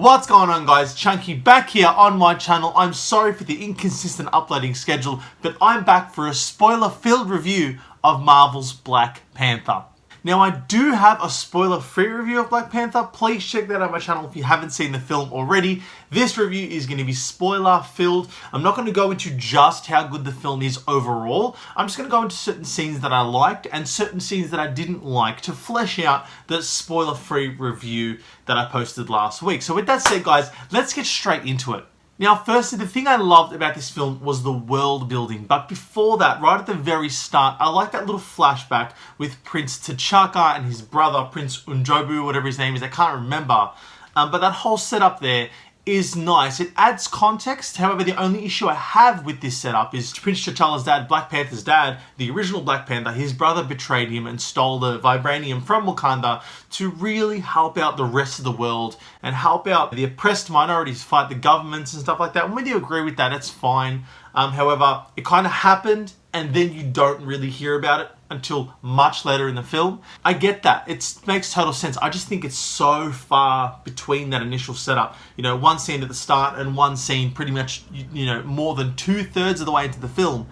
What's going on, guys? Chunky back here on my channel. I'm sorry for the inconsistent uploading schedule, but I'm back for a spoiler-filled review of Marvel's Black Panther. Now, I do have a spoiler-free review of Black Panther. Please check that out on my channel if you haven't seen the film already. This review is going to be spoiler-filled. I'm not going to go into just how good the film is overall. I'm just going to go into certain scenes that I liked and certain scenes that I didn't like to flesh out the spoiler-free review that I posted last week. So with that said, guys, let's get straight into it. Now, firstly, the thing I loved about this film was the world building. But before that, right at the very start, I like that little flashback with Prince T'Chaka and his brother, Prince N'Jobu, whatever his name is, I can't remember. But that whole setup there is nice. It adds context. However, the only issue I have with this setup is Prince T'Challa's dad, Black Panther's dad, the original Black Panther, his brother betrayed him and stole the vibranium from Wakanda to really help out the rest of the world and help out the oppressed minorities, fight the governments and stuff like that. And whether you agree with that, it's fine. However, it kind of happened and then you don't really hear about it until much later in the film. I get that. It makes total sense. I just think it's so far between that initial setup. You know, one scene at the start and one scene pretty much, you know, more than 2/3 of the way into the film.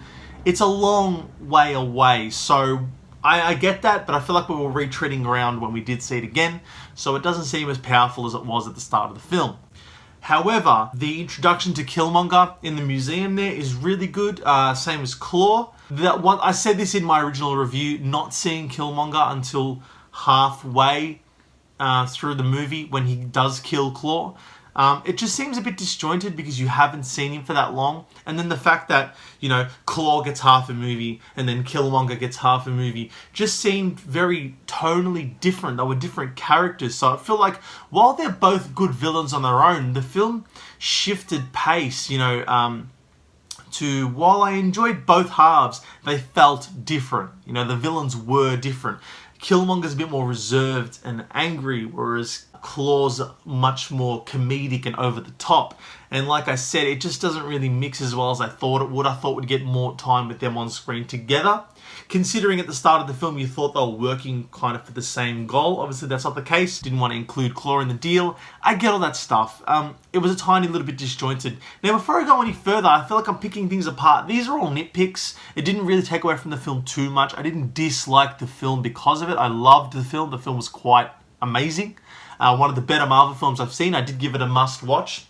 It's a long way away. So I get that, but I feel like we were retreading around when we did see it again. So it doesn't seem as powerful as it was at the start of the film. However, the introduction to Killmonger in the museum there is really good. Same as Claw. I said this in my original review, not seeing Killmonger until halfway through the movie when he does kill Claw. It just seems a bit disjointed because you haven't seen him for that long. And then the fact that, you know, Claw gets half a movie and then Killmonger gets half a movie just seemed very tonally different. They were different characters. So I feel like while they're both good villains on their own, the film shifted pace, you know, to while I enjoyed both halves, they felt different. You know, the villains were different. Killmonger's a bit more reserved and angry, whereas Claw's much more comedic and over the top. And like I said, it just doesn't really mix as well as I thought it would. I thought we'd get more time with them on screen together. Considering at the start of the film you thought they were working kind of for the same goal. Obviously that's not the case. Didn't want to include Claw in the deal. I get all that stuff. It was a tiny little bit disjointed. Now before I go any further, I feel like I'm picking things apart. These are all nitpicks. It didn't really take away from the film too much. I didn't dislike the film because of it. I loved the film. The film was quite amazing. One of the better Marvel films I've seen. I did give it a must watch.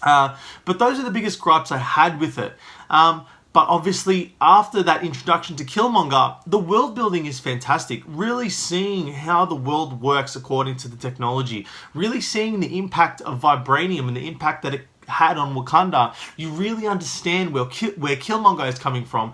But those are the biggest gripes I had with it. But obviously, after that introduction to Killmonger, the world building is fantastic. Really seeing how the world works according to the technology. Really seeing the impact of vibranium and the impact that it had on Wakanda. You really understand where Killmonger is coming from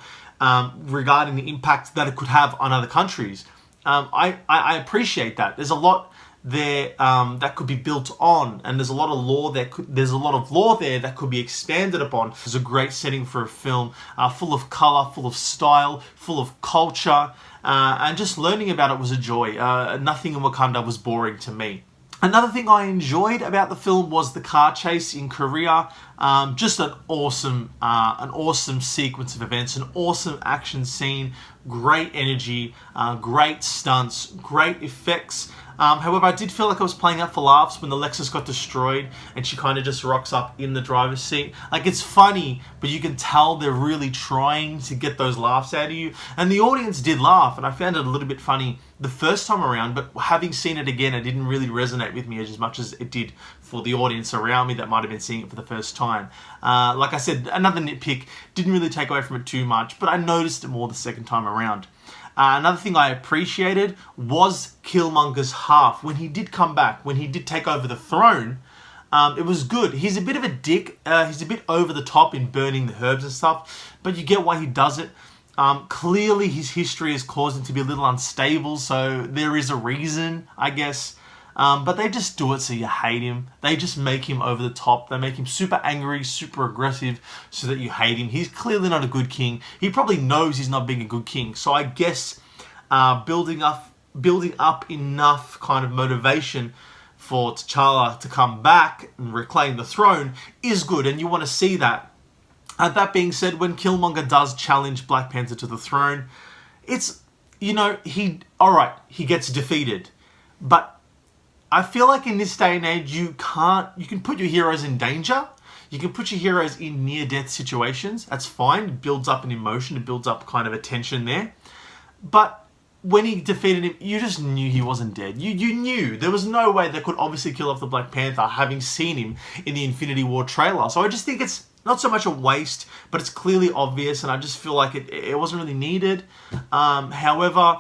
regarding the impact that it could have on other countries. I appreciate that. There's a lot there that could be built on, and there's a lot of lore there. There's a lot of lore there that could be expanded upon. It's a great setting for a film, full of color, full of style, full of culture, and just learning about it was a joy. Nothing in Wakanda was boring to me. Another thing I enjoyed about the film was the car chase in Korea. Just an awesome sequence of events, an awesome action scene, great energy, great stunts, great effects. However, I did feel like I was playing out for laughs when the Lexus got destroyed and she kind of just rocks up in the driver's seat. Like, it's funny, but you can tell they're really trying to get those laughs out of you. And the audience did laugh, and I found it a little bit funny the first time around, but having seen it again, it didn't really resonate with me as much as it did for the audience around me that might have been seeing it for the first time. Like I said, another nitpick, didn't really take away from it too much, but I noticed it more the second time around. Another thing I appreciated was Killmonger's half. When he did come back, when he did take over the throne, it was good. He's a bit of a dick. He's a bit over the top in burning the herbs and stuff, but you get why he does it. Clearly his history has caused him to be a little unstable, so there is a reason, I guess. But they just do it so you hate him. They just make him over the top. They make him super angry, super aggressive, so that you hate him. He's clearly not a good king. He probably knows he's not being a good king. So I guess building up enough kind of motivation for T'Challa to come back and reclaim the throne is good, and you want to see that. That being said, when Killmonger does challenge Black Panther to the throne, it's, you know, he gets defeated. But I feel like in this day and age, you can put your heroes in danger. You can put your heroes in near-death situations. That's fine. It builds up an emotion. It builds up kind of a tension there. But when he defeated him, you just knew he wasn't dead. You knew. There was no way they could obviously kill off the Black Panther, having seen him in the Infinity War trailer. So I just think it's not so much a waste, but it's clearly obvious, and I just feel like it wasn't really needed. However,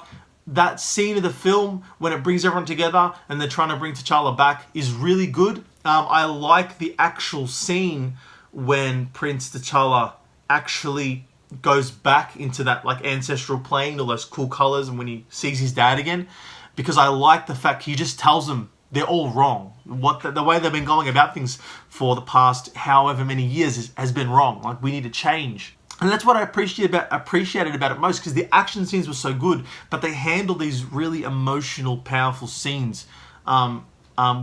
that scene of the film, when it brings everyone together and they're trying to bring T'Challa back, is really good. I like the actual scene when Prince T'Challa actually goes back into that like ancestral plane, all those cool colors, and when he sees his dad again, because I like the fact he just tells them they're all wrong. The way they've been going about things for the past however many years has been wrong. Like, we need to change. And that's what I appreciated about it most, because the action scenes were so good, but they handled these really emotional, powerful scenes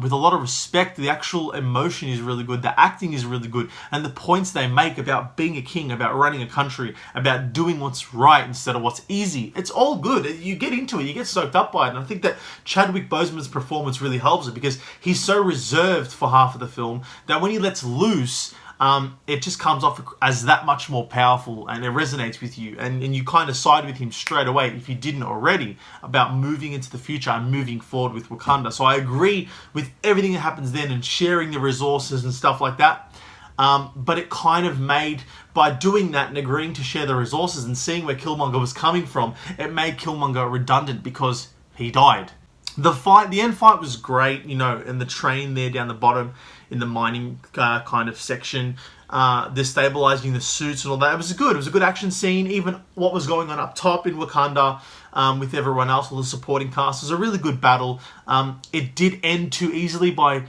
with a lot of respect. The actual emotion is really good. The acting is really good. And the points they make about being a king, about running a country, about doing what's right instead of what's easy. It's all good. You get into it. You get soaked up by it. And I think that Chadwick Boseman's performance really helps it, because he's so reserved for half of the film that when he lets loose, it just comes off as that much more powerful, and it resonates with you, and you kind of side with him straight away, if you didn't already, about moving into the future and moving forward with Wakanda. So I agree with everything that happens then, and sharing the resources and stuff like that. But it kind of made, by doing that and agreeing to share the resources and seeing where Killmonger was coming from, it made Killmonger redundant because he died. The end fight was great, you know, and the train there down the bottom in the mining kind of section, destabilizing the suits and all that. It was good. It was a good action scene. Even what was going on up top in Wakanda with everyone else, all the supporting cast, was a really good battle. It did end too easily by,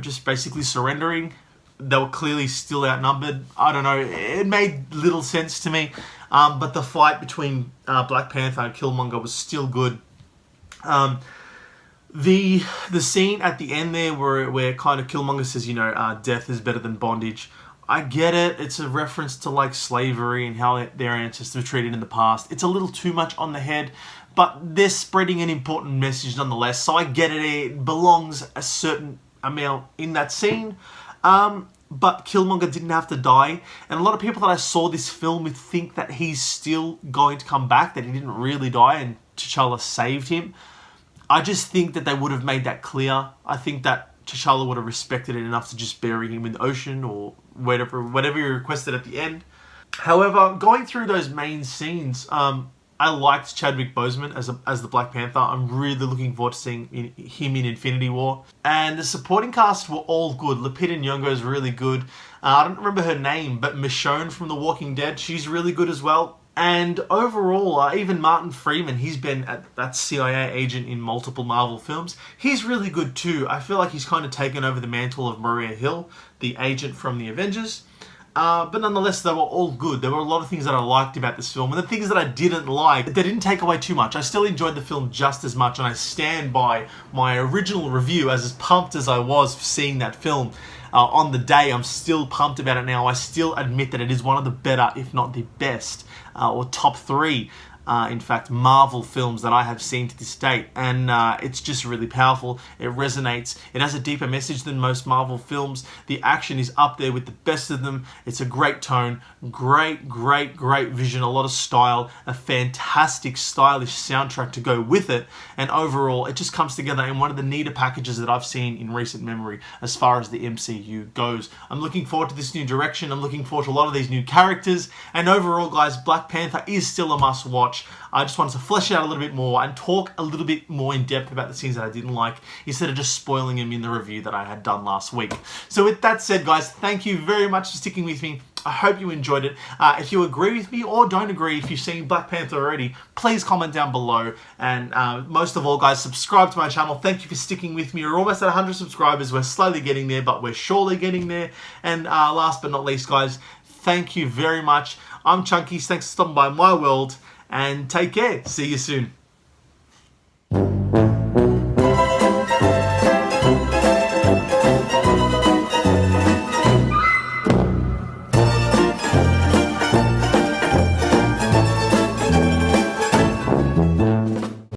just basically surrendering. They were clearly still outnumbered. I don't know. It made little sense to me. But the fight between Black Panther and Killmonger was still good. The scene at the end there where kind of Killmonger says, death is better than bondage. I get it. It's a reference to like slavery and how their ancestors were treated in the past. It's a little too much on the head, but they're spreading an important message nonetheless. So I get it. It belongs a certain amount in that scene. But Killmonger didn't have to die. And a lot of people that I saw this film with think that he's still going to come back, that he didn't really die and T'Challa saved him. I just think that they would have made that clear. I think that T'Challa would have respected it enough to just bury him in the ocean or whatever he requested at the end. However, going through those main scenes, I liked Chadwick Boseman as the Black Panther. I'm really looking forward to seeing him in Infinity War. And the supporting cast were all good. Lupita Nyong'o is really good. I don't remember her name, but Michonne from The Walking Dead, she's really good as well. And overall, even Martin Freeman, he's been that CIA agent in multiple Marvel films. He's really good too. I feel like he's kind of taken over the mantle of Maria Hill, the agent from the Avengers. But nonetheless, they were all good. There were a lot of things that I liked about this film, and the things that I didn't like, they didn't take away too much. I still enjoyed the film just as much, and I stand by my original review. As pumped as I was for seeing that film on the day, I'm still pumped about it now. I still admit that it is one of the better, if not the best, or top 3, in fact, Marvel films that I have seen to this date. And it's just really powerful. It resonates. It has a deeper message than most Marvel films. The action is up there with the best of them. It's a great tone, great vision, a lot of style, a fantastic stylish soundtrack to go with it. And overall, it just comes together in one of the neater packages that I've seen in recent memory as far as the MCU goes. I'm looking forward to this new direction. I'm looking forward to a lot of these new characters. And overall, guys, Black Panther is still a must-watch. I just wanted to flesh it out a little bit more and talk a little bit more in depth about the scenes that I didn't like, instead of just spoiling them in the review that I had done last week. So with that said, guys, thank you very much for sticking with me. I hope you enjoyed it. If you agree with me or don't agree, if you've seen Black Panther already, please comment down below. And most of all, guys, subscribe to my channel. Thank you for sticking with me. We're almost at 100 subscribers. We're slowly getting there, but we're surely getting there. And last but not least, guys, thank you very much. I'm Chunky. Thanks for stopping by my world. And take care. See you soon.